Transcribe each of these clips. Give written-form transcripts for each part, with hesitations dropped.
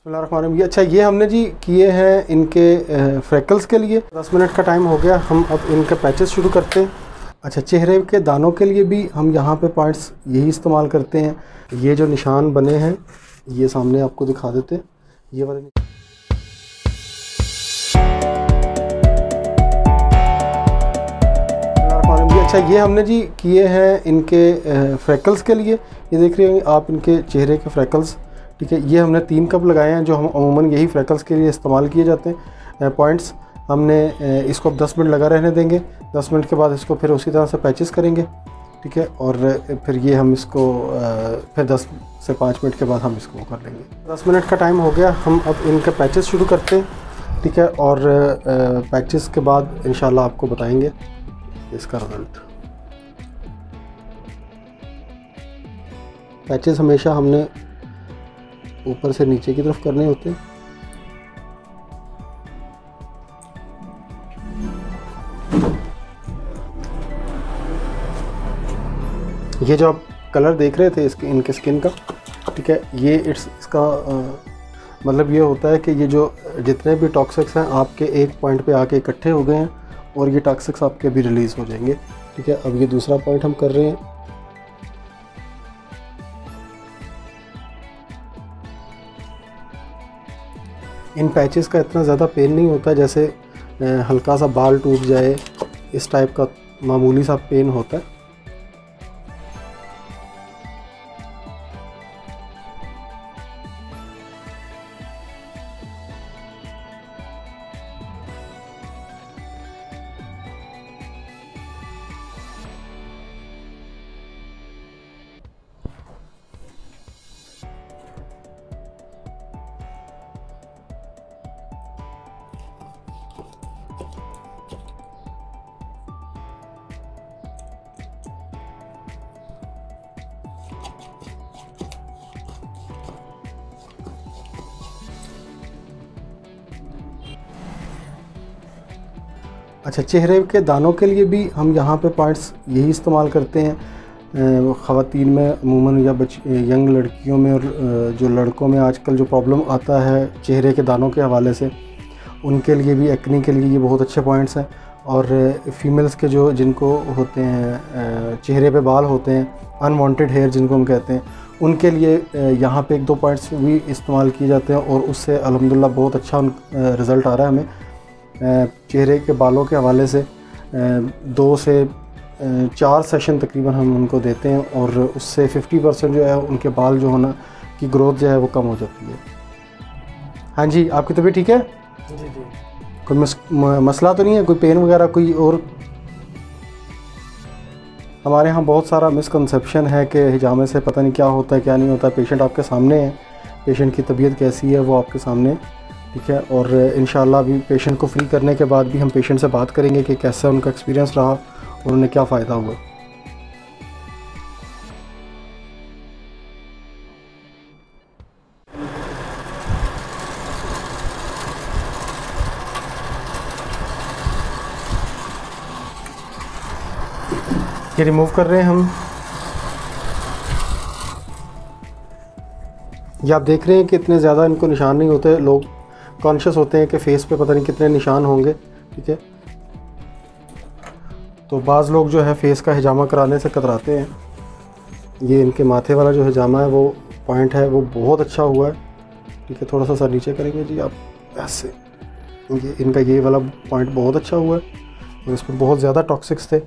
बिस्मिल्लाहिर्रहमानिर्रहीम। ये अच्छा, ये हमने जी किए हैं इनके फ्रेकल्स के लिए। 10 मिनट का टाइम हो गया, हम अब इनके पैचेस शुरू करते हैं। अच्छा, चेहरे के दानों के लिए भी हम यहाँ पे पॉइंट्स यही इस्तेमाल करते हैं। ये जो निशान बने हैं ये सामने आपको दिखा देते हैं, ये वाले। अच्छा, ये हमने जी किए हैं इनके फ्रेकल्स के लिए। ये देख रहे हैं आप इनके चेहरे के फ्रेकल्स, ठीक है। ये हमने 3 कप लगाए हैं जो हम अमूमन यही फ्रेकल्स के लिए इस्तेमाल किए जाते हैं पॉइंट्स। हमने इसको अब 10 मिनट लगा रहने देंगे। 10 मिनट के बाद इसको फिर उसी तरह से पैचेस करेंगे, ठीक है। और फिर ये हम इसको फिर 10 से 5 मिनट के बाद हम इसको कर लेंगे। 10 मिनट का टाइम हो गया, हम अब इनके पैचेस शुरू करते हैं, ठीक है। और पैचेस के बाद इंशाल्लाह आपको बताएंगे इसका रिज़ल्ट। पैचेस हमेशा हमने ऊपर से नीचे की तरफ करने होते हैं। ये जो आप कलर देख रहे थे इनके स्किन का, ठीक है, ये इसका मतलब ये होता है कि ये जो जितने भी टॉक्सिक्स हैं आपके एक पॉइंट पे आके इकट्ठे हो गए हैं और ये टॉक्सिक्स आपके भी रिलीज़ हो जाएंगे, ठीक है। अब ये दूसरा पॉइंट हम कर रहे हैं। इन पैचेस का इतना ज़्यादा पेन नहीं होता, जैसे हल्का सा बाल टूट जाए इस टाइप का मामूली सा पेन होता है। अच्छा, चेहरे के दानों के लिए भी हम यहाँ पे पॉइंट्स यही इस्तेमाल करते हैं। ख़वातीन में अमूमन या यंग लड़कियों में और जो लड़कों में आजकल जो प्रॉब्लम आता है चेहरे के दानों के हवाले से, उनके लिए भी, एक्ने के लिए ये बहुत अच्छे पॉइंट्स हैं। और फीमेल्स के जो जिनको होते हैं चेहरे पे बाल होते हैं, अनवांटेड हेयर जिनको हम कहते हैं, उनके लिए यहाँ पे 1-2 पॉइंट्स भी इस्तेमाल किए जाते हैं और उससे अल्हम्दुलिल्लाह बहुत अच्छा रिज़ल्ट आ रहा है हमें। चेहरे के बालों के हवाले से 2 से 4 सेशन तकरीबन हम उनको देते हैं और उससे 50% जो है उनके बाल जो होना की ग्रोथ जो है वो कम हो जाती है। हाँ जी, आपकी तबीयत ठीक है? जी जी। कोई मसला तो नहीं है, कोई पेन वगैरह कोई? और हमारे यहाँ बहुत सारा मिसकंसेप्शन है कि हिजामे से पता नहीं क्या होता है क्या नहीं होता है। पेशेंट आपके सामने है, पेशेंट की तबीयत कैसी है वो आपके सामने, ठीक है। और इंशाल्लाह अभी पेशेंट को फ्री करने के बाद भी हम पेशेंट से बात करेंगे कि कैसा उनका एक्सपीरियंस रहा और उन्हें क्या फ़ायदा हुआ। ये रिमूव कर रहे हैं हम। ये आप देख रहे हैं कि इतने ज़्यादा इनको निशान नहीं होते। लोग कॉन्शियस होते हैं कि फ़ेस पे पता नहीं कितने निशान होंगे, ठीक है। तो बाज़ लोग जो है फ़ेस का हिजामा कराने से कतराते हैं। ये इनके माथे वाला जो हिजामा है वो पॉइंट है वो बहुत अच्छा हुआ है, ठीक है। थोड़ा सा सर नीचे करेंगे जी आप, ऐसे। ये इनका ये वाला पॉइंट बहुत अच्छा हुआ है और इसमें बहुत ज़्यादा टॉक्सिक्स थे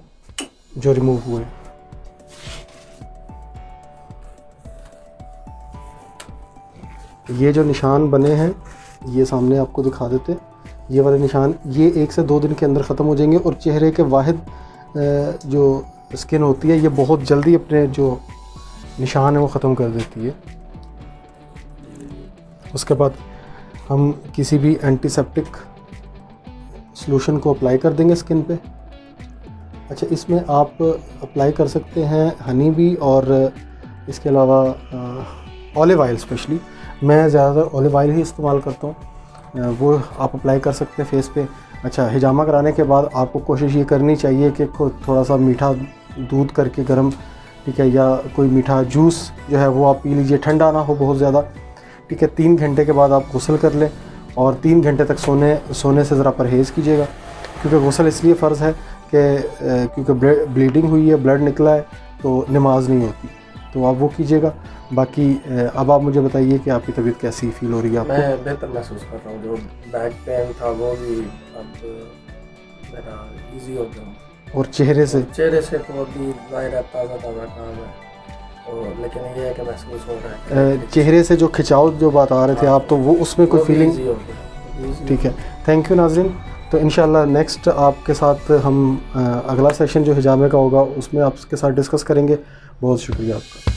जो रिमूव हुए। ये जो निशान बने हैं ये सामने आपको दिखा देते हैं। ये वाले निशान ये 1 से 2 दिन के अंदर ख़त्म हो जाएंगे और चेहरे के वाहिद जो स्किन होती है ये बहुत जल्दी अपने जो निशान है वो ख़त्म कर देती है। उसके बाद हम किसी भी एंटीसेप्टिक सॉल्यूशन को अप्लाई कर देंगे स्किन पे। अच्छा, इसमें आप अप्लाई कर सकते हैं हनी भी और इसके अलावा ऑलिव ऑयल। स्पेशली मैं ज़्यादातर ऑलिव ऑयल ही इस्तेमाल करता हूँ, वो आप अप्लाई कर सकते हैं फेस पे। अच्छा, हिजामा कराने के बाद आपको कोशिश ये करनी चाहिए कि थोड़ा सा मीठा दूध करके गर्म, ठीक है, या कोई मीठा जूस जो है वो आप पी लीजिए, ठंडा ना हो बहुत ज़्यादा, ठीक है। 3 घंटे के बाद आप गुस्ल कर लें और 3 घंटे तक सोने से ज़रा परहेज़ कीजिएगा, क्योंकि गुस्ल इसलिए फ़र्ज़ है कि क्योंकि ब्लीडिंग हुई है, ब्लड निकला है, तो नमाज नहीं होती, तो आप वो कीजिएगा। बाकी अब आप मुझे बताइए कि आपकी तबीयत कैसी फ़ील हो रही है आपको? मैं बेहतर महसूस कर रहा हूँ, जो बैक पेन था वो भी अब मेरा ईजी हो गया। और चेहरे से तो अभी ज़ाहिर है ताज़ा काम है, तो लेकिन ये है कि महसूस हो रहा है चेहरे से जो खिंचाव जो बात आ रहे थे आप, तो वो उसमें कोई फीलिंग? ठीक है, थैंक यू नाज़रीन। तो इंशाल्लाह नेक्स्ट आपके साथ हम अगला सेशन जो हिजामे का होगा उसमें आपके साथ डिस्कस करेंगे। बहुत शुक्रिया आपका।